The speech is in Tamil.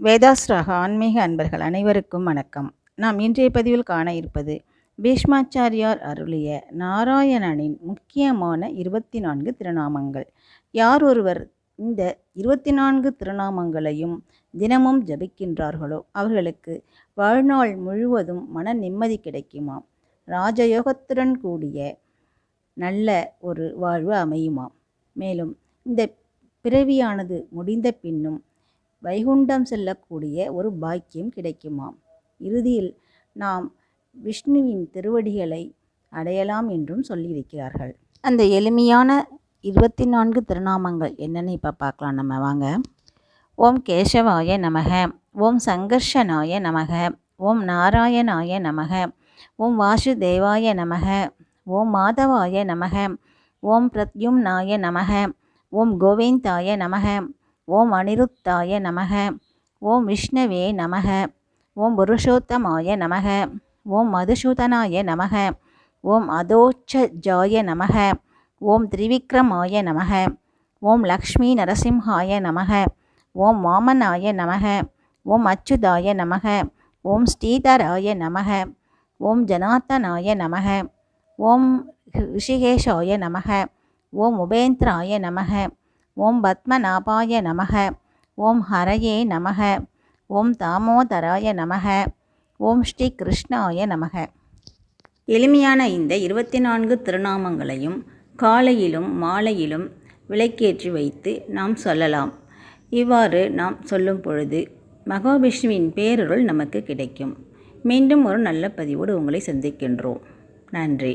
வேதாஸ்ராக ஆன்மீக அன்பர்கள் அனைவருக்கும் வணக்கம். நாம் இன்றைய பதிவில் காண இருப்பது பீஷ்மாச்சாரியார் அருளிய நாராயணனின் முக்கியமான 24 திருநாமங்கள். யார் ஒருவர் இந்த 24 திருநாமங்களையும் தினமும் ஜபிக்கின்றார்களோ அவர்களுக்கு வாழ்நாள் முழுவதும் மன நிம்மதி கிடைக்குமாம். ராஜயோகத்துடன் கூடிய நல்ல ஒரு வாழ்வு அமையுமாம். மேலும் இந்த பிறவியானது முடிந்த பின்னும் வைகுண்டம் செல்லக்கூடிய ஒரு பாக்கியம் கிடைக்குமாம். இறுதியில் நாம் விஷ்ணுவின் திருவடிகளை அடையலாம் என்றும் சொல்லியிருக்கிறார்கள். அந்த எளிமையான 24 திருநாமங்கள் என்னென்னு இப்போ பார்க்கலாம். நம்ம வாங்க. ஓம் கேசவாய நமக, ஓம் சங்கர்ஷனாய நமக, ஓம் நாராயணாய நமக, ஓம் வாசுதேவாய நமக, ஓம் மாதவாய நமக, ஓம் பிரத்யும்னாய நமக, ஓம் கோவிந்தாய நமக, ஓம் அனிருத்தாய நமக, ஓம் விஷ்ணவே நமக, ஓம் புருஷோத்தமாய நமக, ஓம் மதுசூதனாய நமக, ஓம் அதோச்சஜாய நமக, ஓம் திரிவிக்ரமாய நமக, ஓம் லக்ஷ்மி நரசிம்ஹாய நமக, ஓம் வாமனாய நமக, ஓம் அச்சுதாய நமக, ஓம் ஸ்ரீதராய நமக, ஓம் ஜனார்த்தனாய நமக, ஓம் ரிஷிகேஷாய நமக, ஓம் உபேந்திராய நமக, ஓம் பத்மநாபாய நமக, ஓம் ஹரயே நமக, ஓம் தாமோதராய நமக, ஓம் ஸ்ரீ கிருஷ்ணாய நமக. எளிமையான இந்த 24 திருநாமங்களையும் காலையிலும் மாலையிலும் விளக்கேற்றி வைத்து நாம் சொல்லலாம். இவ்வாறு நாம் சொல்லும் பொழுது மகாவிஷ்ணுவின் பேரருள் நமக்கு கிடைக்கும். மீண்டும் ஒரு நல்ல பதிவோடு உங்களை சந்திக்கின்றோம். நன்றி.